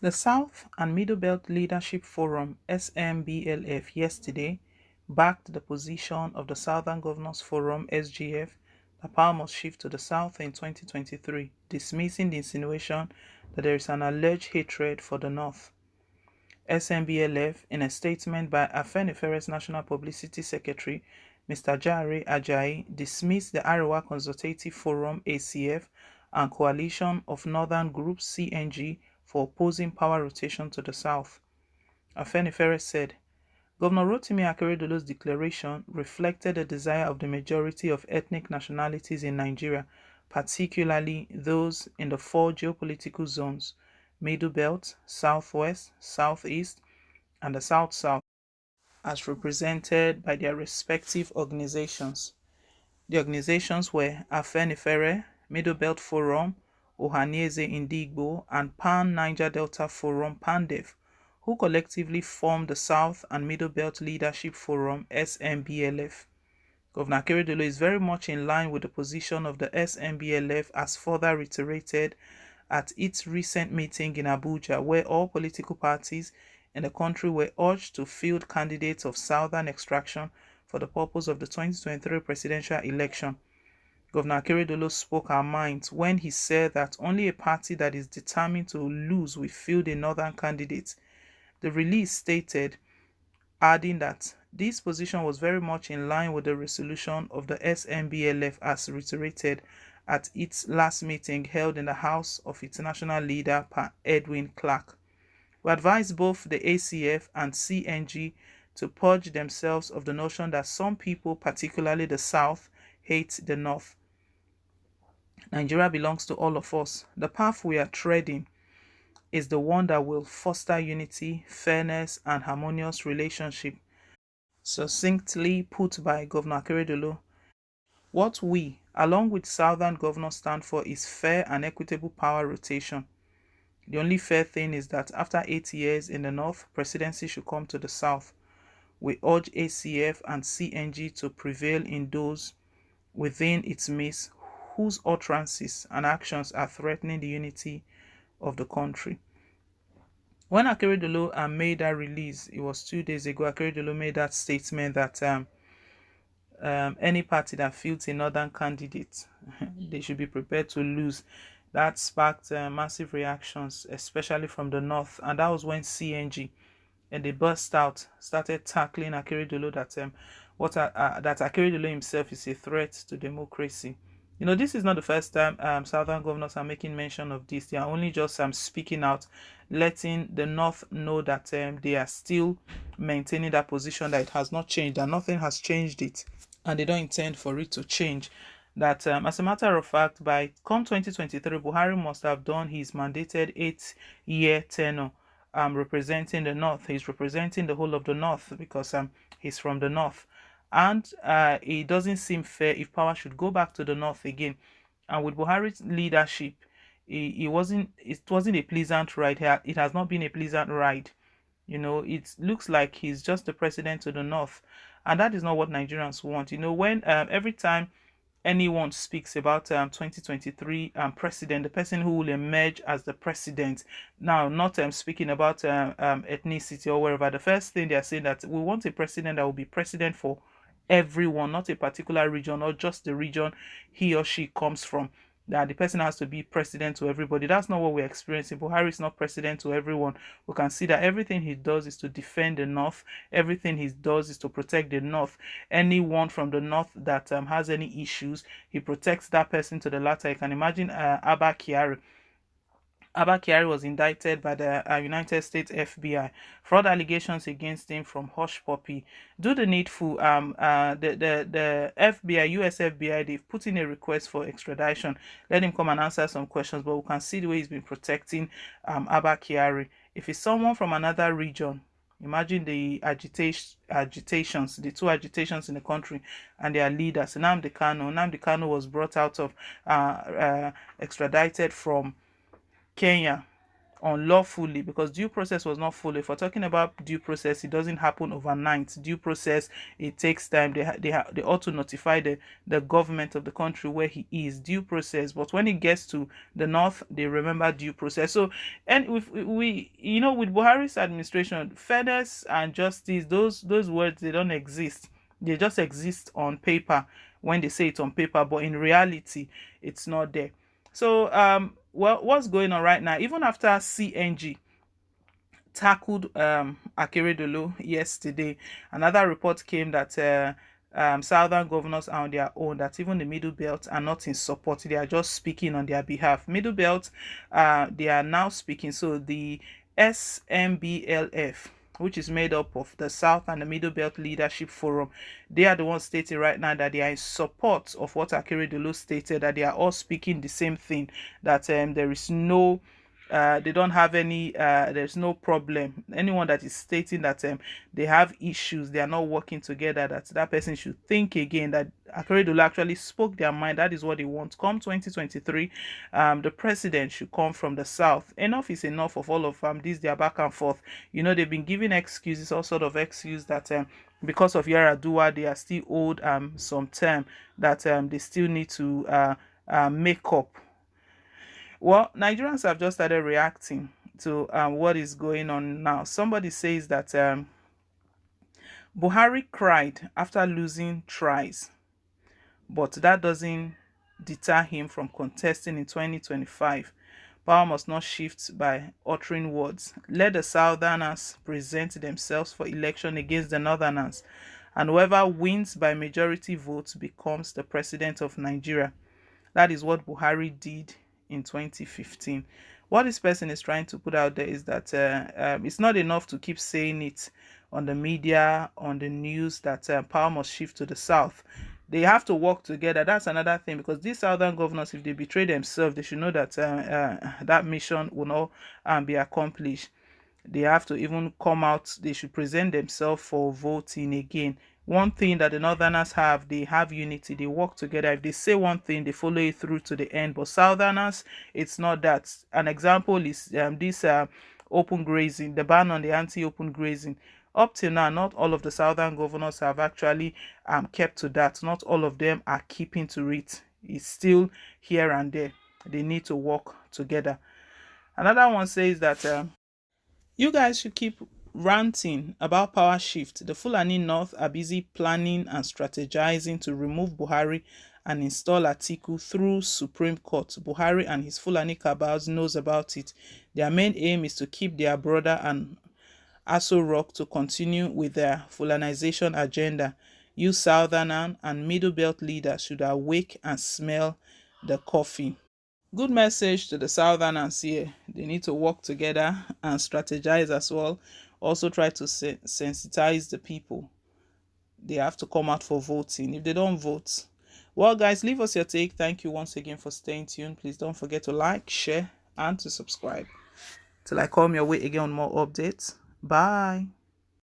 The South and Middle Belt Leadership Forum (SMBLF) yesterday backed the position of the Southern Governors Forum (SGF) that power must shift to the South in 2023, dismissing the insinuation that there is an alleged hatred for the North. SMBLF, in a statement by Afenifere's National Publicity Secretary, Mr. Jare Ajayi, dismissed the Arewa Consultative Forum (ACF) and Coalition of Northern Groups (CNG) for opposing power rotation to the South. Afenifere said, Governor Rotimi Akeredolu's declaration reflected the desire of the majority of ethnic nationalities in Nigeria, particularly those in the four geopolitical zones: Middle Belt, Southwest, Southeast, and the South-South, as represented by their respective organizations. The organizations were Afenifere, Middle Belt Forum, Ohanaeze Ndigbo, and Pan Niger Delta Forum (PANDEF), who collectively formed the South and Middle Belt Leadership Forum (SMBLF). Governor Akeredolu is very much in line with the position of the SMBLF as further reiterated at its recent meeting in Abuja, where all political parties in the country were urged to field candidates of Southern extraction for the purpose of the 2023 presidential election. Governor Akeredolu spoke her mind when he said that only a party that is determined to lose will field a northern candidate. The release stated, adding that this position was very much in line with the resolution of the SMBLF as reiterated at its last meeting held in the house of its national leader, Pa Edwin Clark. We advise both the ACF and CNG to purge themselves of the notion that some people, particularly the South, hate the North. Nigeria belongs to all of us. The path we are treading is the one that will foster unity, fairness, and harmonious relationship. Succinctly put by Governor Akeredolu, what we, along with Southern governors, stand for is fair and equitable power rotation. The only fair thing is that after 8 years in the North, presidency should come to the South. We urge ACF and CNG to prevail in those within its midst whose utterances and actions are threatening the unity of the country. When Akeredolu made that release, it was 2 days ago, Akeredolu made that statement that any party that fields a northern candidate, they should be prepared to lose. That sparked massive reactions, especially from the north, and that was when CNG and they burst out, started tackling Akeredolu that Akeredolu himself is a threat to democracy. You know, this is not the first time Southern governors are making mention of this. They are only just speaking out, letting the North know that they are still maintaining that position, that it has not changed, that nothing has changed it, and they don't intend for it to change. That, as a matter of fact, by come 2023, Buhari must have done his mandated 8-year tenure representing the North. He's representing the whole of the North because he's from the North. And it doesn't seem fair if power should go back to the North again. And with Buhari's leadership, it wasn't a pleasant ride. It has not been a pleasant ride. You know, it looks like he's just the president to the North. And that is not what Nigerians want. You know, when every time anyone speaks about 2023 president, the person who will emerge as the president, now not speaking about ethnicity or wherever, the first thing they are saying that we want a president that will be president for everyone, not a particular region or just the region he or she comes from. That the person has to be president to everybody. That's not what we're experiencing. Buhari is not president to everyone. We can see that everything he does is to defend the North. Everything he does is to protect the North. Anyone from the North that has any issues, he protects that person to the latter. You can imagine Abba Kyari. Abba Kyari was indicted by the United States FBI. Fraud allegations against him from Hush Puppy. Do the needful. The FBI, US FBI, they've put in a request for extradition. Let him come and answer some questions. But we can see the way he's been protecting Abba Kyari. If it's someone from another region, imagine the agitations, the two agitations in the country and their leaders. Nnamdi Kanu was brought out of, extradited from Kenya, unlawfully, because due process was not full. If we're talking about due process, it doesn't happen overnight. Due process, it takes time. They ought to notify the government of the country where he is. Due process. But when it gets to the north, they remember due process. So, and if we with Buhari's administration, fairness and justice, those words, they don't exist. They just exist on paper when they say it on paper, but in reality, it's not there. So, well, what's going on right now? Even after CNG tackled Akeredolu yesterday, another report came that southern governors are on their own, that even the Middle Belt are not in support. They are just speaking on their behalf. Middle Belt, they are now speaking. So the SMBLF, which is made up of the South and the Middle Belt Leadership Forum, they are the ones stating right now that they are in support of what Akeredolu stated, that they are all speaking the same thing, that there is no they don't have any there's no problem. Anyone that is stating that they have issues, they are not working together, that person should think again, that Akeredolu actually spoke their mind. That is what they want. Come 2023, the president should come from the south. Enough is enough of all of this their back and forth. They've been giving excuses, all sort of excuse that because of Yaradua, they are still owed some term, that they still need to make up. Well, Nigerians have just started reacting to what is going on now. Somebody says that Buhari cried after losing tries, but that doesn't deter him from contesting in 2025. Power must not shift by uttering words. Let the Southerners present themselves for election against the Northerners, and whoever wins by majority votes becomes the president of Nigeria. That is what Buhari did in 2015. What this person is trying to put out there is that it's not enough to keep saying it on the media, on the news, that power must shift to the south. They have to work together. That's another thing, because these southern governors, if they betray themselves, they should know that that mission will not be accomplished. They have to even come out, they should present themselves for voting again. One thing that the northerners have, they have unity, they work together. If they say one thing, they follow it through to the end. But southerners, it's not that. An example is this open grazing, the ban on the anti-open grazing. Up till now, not all of the southern governors have actually kept to that. Not all of them are keeping to it. It's still here and there. They need to work together. Another one says that you guys should keep ranting about power shift. The Fulani North are busy planning and strategizing to remove Buhari and install Atiku through Supreme Court. Buhari and his Fulani cabals knows about it. Their main aim is to keep their brother and Aso Rock to continue with their Fulanization agenda. You Southern and Middle Belt leaders should awake and smell the coffee. Good message to the Southerners here. They need to work together and strategize as well. Also try to sensitize the people. They have to come out for voting. If they don't vote, well, guys, leave us your take. Thank you once again for staying tuned. Please don't forget to like, share, and to subscribe. Till I come your way again on more updates. Bye.